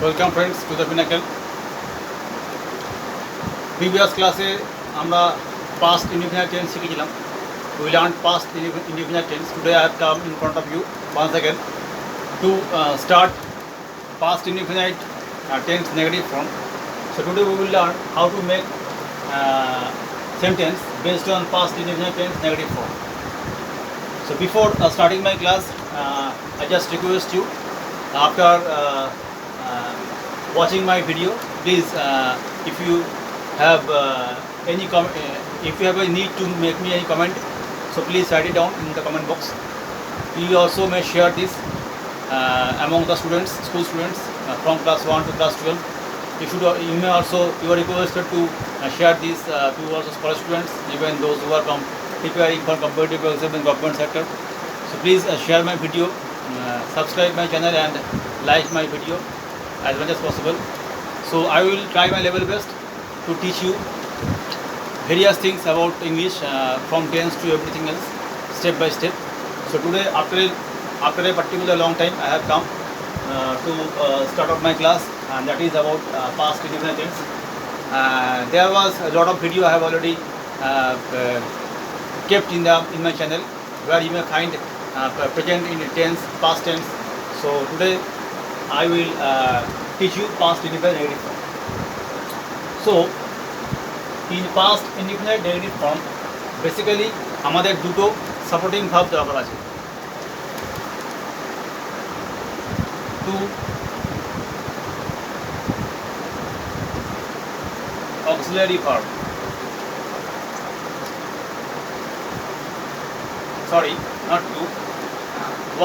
Welcome friends to the Pinnacle. Previous ক্লাসে আমরা past indefinite tense শিখেছিলাম। We learn past indefinite tense. Today I have come in front of you once again to start past indefinite tense negative form. So today we will learn how to make sentence based on past indefinite tense negative form. So before starting my class, I just request you, after watching my video, please if you have if you have a need to make me any comment, so please write it down in the comment box. You also may share this among the students, school students from class 1 to class 12. You may also, you are requested to share this to also college students, even those who are preparing for competitive exam in government sector. So please share my video, subscribe my channel and like my video as much as possible. So I will try my level best to teach you various things about English, from tense to everything else, step by step. So today, after a particular long time, I have come to start off my class, and that is about past indefinite tense. There was a lot of video I have already kept in my channel, where you may find present in tense, past tense. So today I will teach you past indefinite negative form. So in past indefinite negative form, basically আমাদের দুটো supporting verb দরকার আছে, two auxiliary verb, sorry, not two,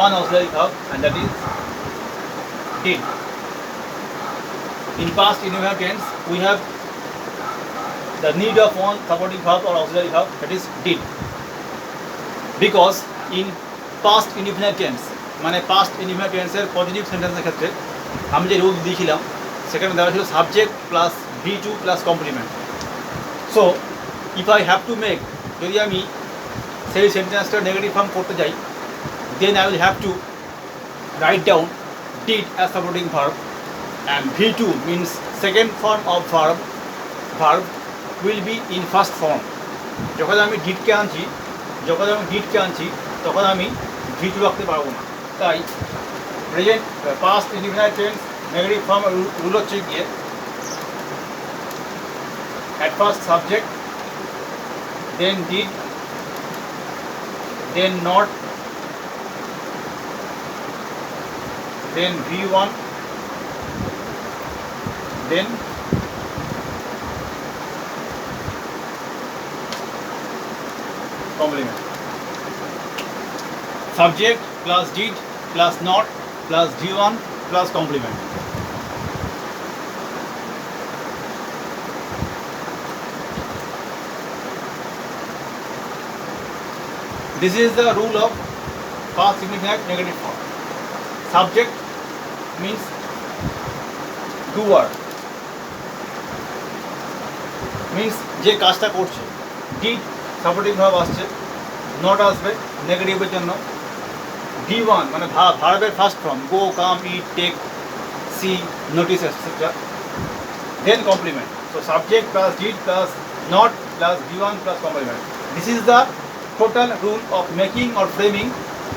one auxiliary verb, and that is did. In past indefinite tense, we have the need of one supporting verb or auxiliary verb, that is did. Because in past indefinite tense, মানে past indefinite tense এর positive সেন্টেন্সের ক্ষেত্রে আমি যে rule দিয়েছিলাম, সেখানে দেওয়া ছিল subject plus V2 plus complement. So if I have to make, যদি আমি সেই সেন্টেন্সটা নেগেটিভ ফর্ম করতে যাই, then I will have to write down did as supporting verb, and V2 means second form of verb will be in first form. যখন আমি ডিডকে আনছি তখন আমি V2 রাখতে পারবো না। তাই present past indefinite tense negative form rule হচ্ছে গিয়ে at first subject, then did, then not, then V1, then complement. Subject plus did plus not plus V1 plus complement. This is the rule of past indefinite negative form. Subject means doer, means যে কাজটা করছে। did supporting verb আসছে, not আসবে নেগেটিভের জন্য। V1 মানে ভার্বের first form, go, come, eat, take, see, notice, etcetera, then complement. So subject plus did plus not plus V1 plus complement. This is the total rule of making or framing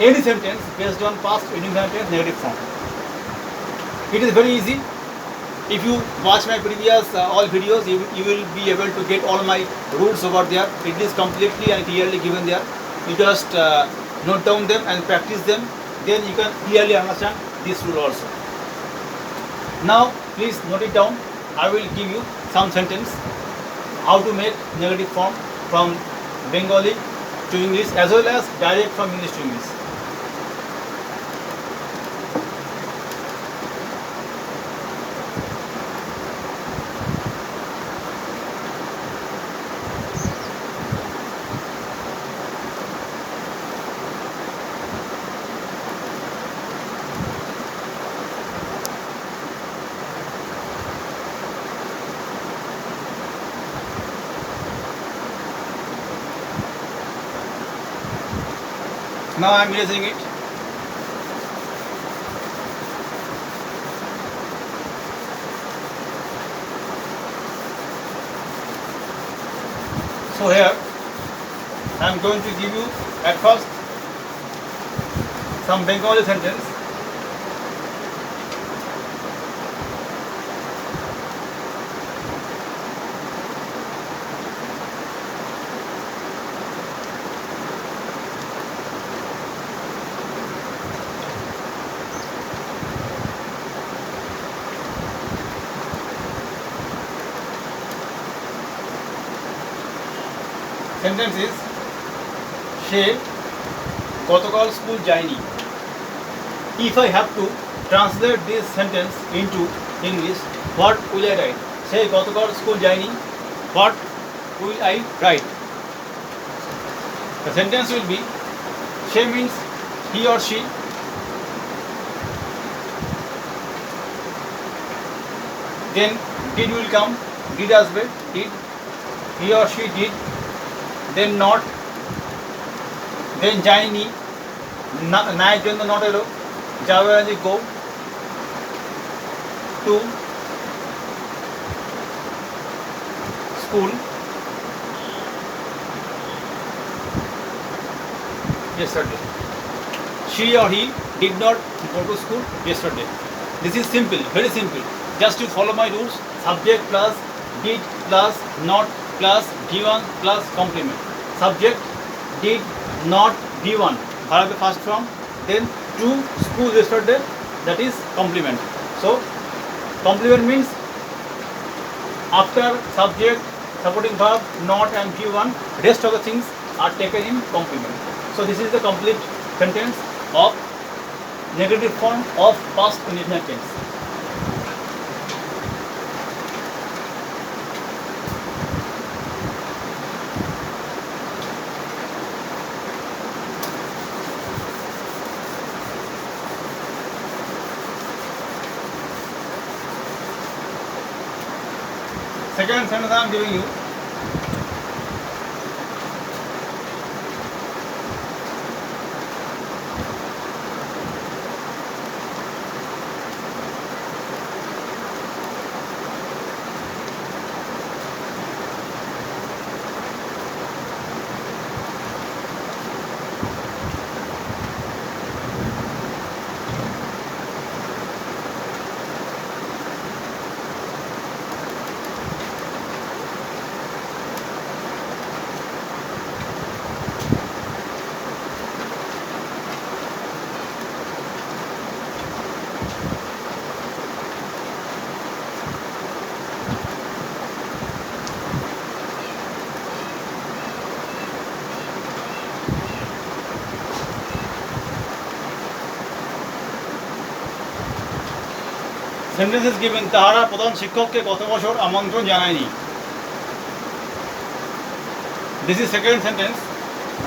any sentence based on past indefinite negative form. It is very easy. If you watch my previous all videos, you will be able to get all my rules over there. It is completely and clearly given there. You just note down them and practice them, then you can clearly understand this rule also. Now please note it down. I will give you some sentence how to make negative form from Bengali to English, as well as direct from English to English. Now I am erasing it. So here I am going to give you at first some Bengali sentence. Sentence is she গতকাল school যায়নি. If I have to translate this sentence into English, what will I write? সে গতকাল school যায়নি. What will I write? The sentence will be she means he or she. Then did will come. Did আসবে. Did he or she did. Then not. Then যায়নি. না এর জন্য not এলো. যাবে মানে go. To school. Yesterday. She or he did not go to school yesterday. This is simple, very simple. Just you follow my rules. Subject plus did plus not plus given plus complement. Subject did not given. Verb first form. Then to school yesterday. That is complement. So complement means after subject, supporting verb, not and given, rest of the things are taken in complement. So this is the complete sentence of negative form of past indefinite tense. Second sentence I am giving you. Sentence is given. তাহারা প্রধান শিক্ষককে গত বছর আমন্ত্রণ জানায়নি. This is second sentence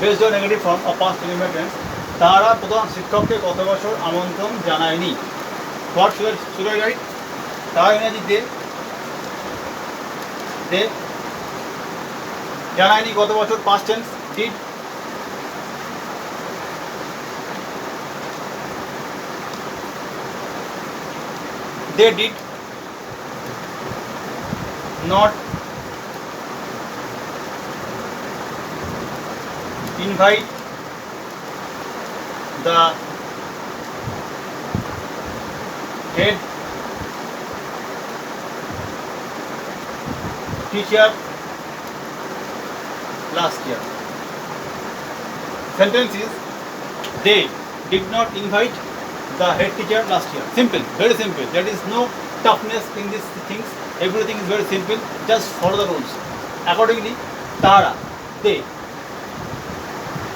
based on negative form of past indefinite tense. তাহারা প্রধান শিক্ষককে গত বছর আমন্ত্রণ জানায়নি. What should I write? তাহারা ইংরেজি দে জানায়নি গত বছর past tense did. They did not invite the head teacher last year. Sentence is they did not invite the head teacher last year. Simple, very simple. There is no toughness in these things. Everything is very simple. Just follow the rules. Accordingly, তাহারা they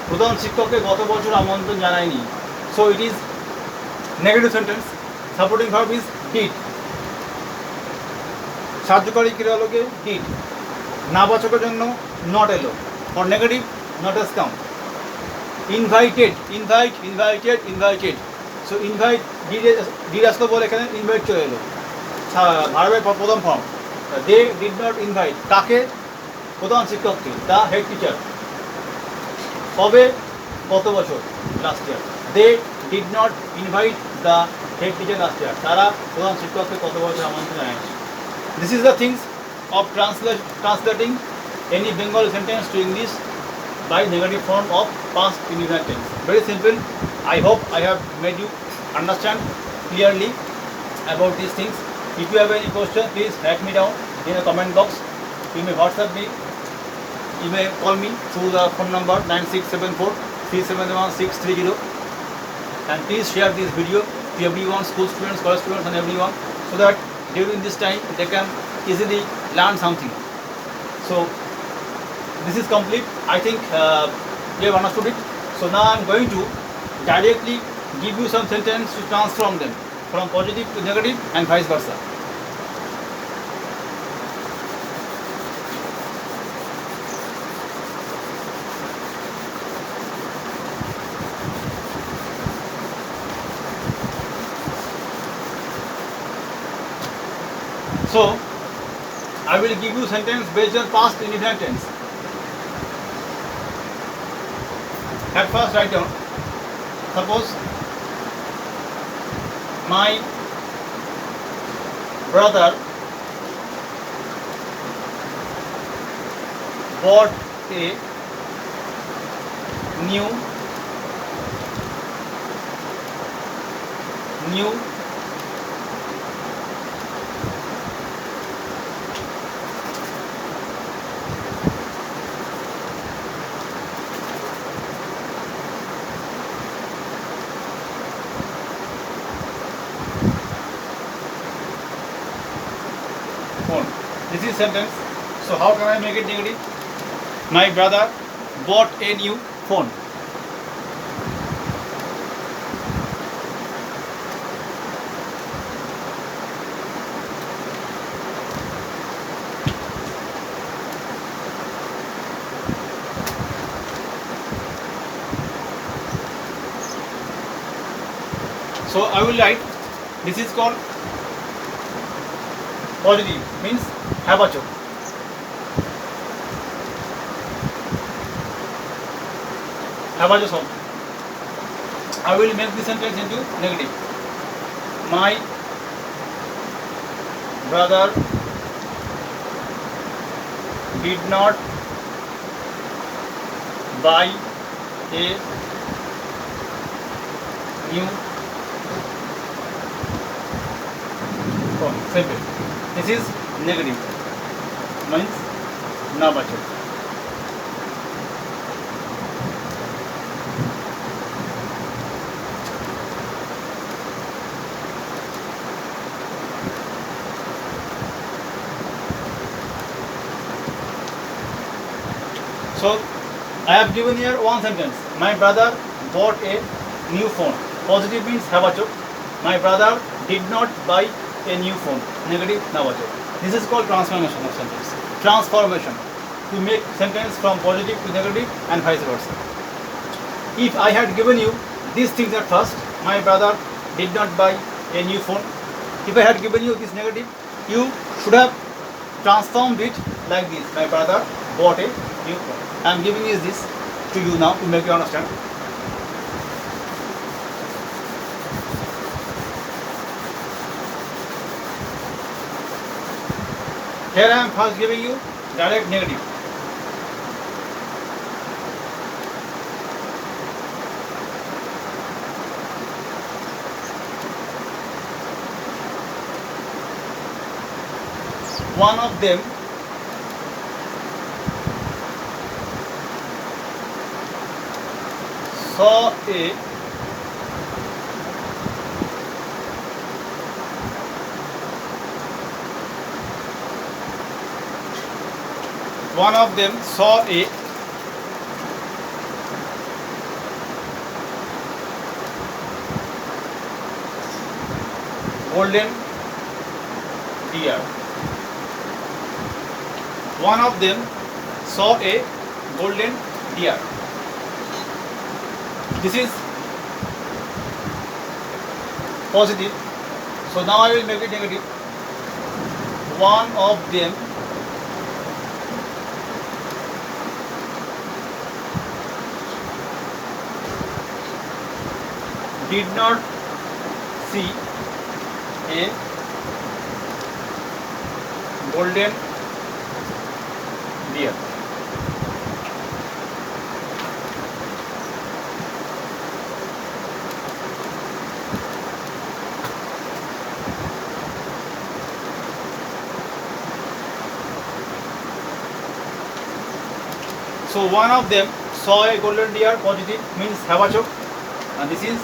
প্রধান শিক্ষককে গত বছর আমন্ত্রণ জানায়নি. So it is negative sentence. Supporting verb is did. সাহায্যকারী ক্রিয়ালোকে did. নাবাচকের জন্য not এলো. For negative, not has come. Invited. So invite did আসলো বলে এখানে invite চলে এলো. ভার্বের প্রথম form. They did not invite. কাকে? প্রধান শিক্ষককে. The head teacher. কবে? গত বছর. Last year. They did not invite the head teacher last year. তারা প্রধান শিক্ষককে গত বছর আমন্ত্রণ জানায়নি. This is the things of translating any Bengali sentence to English by negative form of past indefinite tense. Very simple. I hope I have made you understand clearly about these things. If you have any question, please write me down in the comment box. You may WhatsApp me. You may call me through the phone number 9674 371630, and please share this video to everyone, school students, college students and everyone, so that during this time they can easily learn something. So this is complete. I think you have understood it. So now I am going to directly give you some sentences to transform them from positive to negative and vice versa. So I will give you sentence based on past indefinite tense. At first write down. Suppose my brother bought a new phone. This is sentence. So how can I make it negative? My brother bought a new phone. So I will write, this is called positive, means have a joke. Have a joke. I will make this sentence into negative. My brother did not buy a new phone. Simple. This is negative, means na bacho. So I have given here one sentence. My brother bought a new phone. Positive means have a joke. My brother did not buy a new phone. Negative na bacho. This is called transformation of sentence. Transformation, to make sentence from positive to negative and vice versa. If I had given you these things at first, my brother did not buy a new phone. If I had given you this negative, you should have transformed it like this. My brother bought a new phone. I am giving you this to you now to make you understand. Here I am first giving you direct negative. One of them saw a golden deer. One of them saw a golden deer. This is positive. So now I will make it negative. One of them did not see a golden deer. So one of them saw a golden deer. Positive means habachok, and this is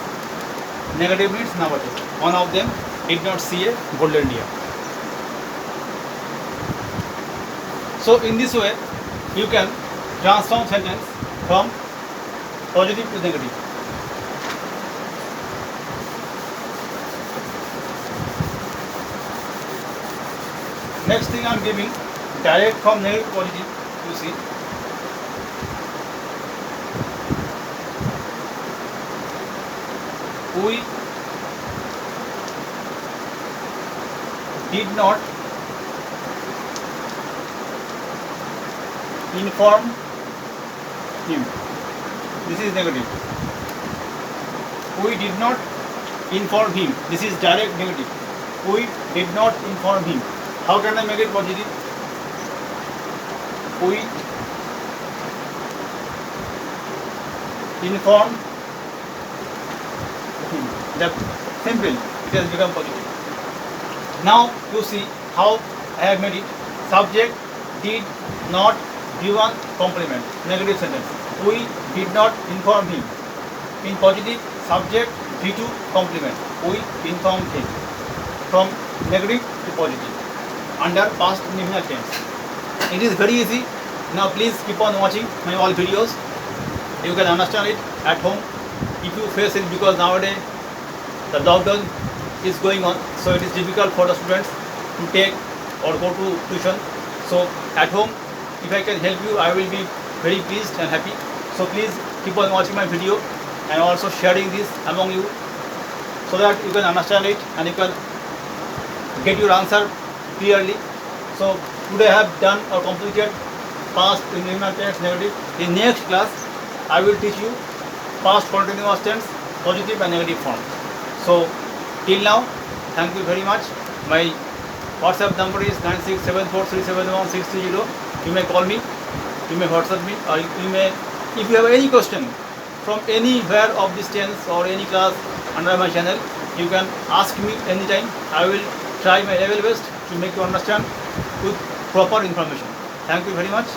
negative means nabachok. One of them did not see a golden deer. So in this way, you can transform sentence from positive to negative. Next thing I am giving direct from negative to positive. You see, we did not inform him. This is negative. We did not inform him. This is direct negative. We did not inform him. How can I make it positive? We informed him. That's simple. It has become positive. Now you see how I have made it. Subject did not given compliment. Negative sentence. We did not inform him. In positive, subject V2 complement. We informed him. From negative to positive. Under past indefinite tense. It is very easy. Now please keep on watching my all videos. You can understand it at home. If you face it, because nowadays the lockdown is going on, so it is difficult for the students to take or go to tuition. So at home, if I can help you, I will be very pleased and happy. So please keep on watching my video and also sharing this among you, so that you can understand it and you can get your answer clearly. So today I have done or completed past indefinite tense negative. In next class I will teach you past continuous tense positive and negative form. So till now, thank you very much. My WhatsApp number is 9674371630. You may call me, you may WhatsApp me, or you may, if you have any question from anywhere of this tense or any class under my channel, you can ask me anytime. I will try my level best to make you understand with proper information. Thank you very much.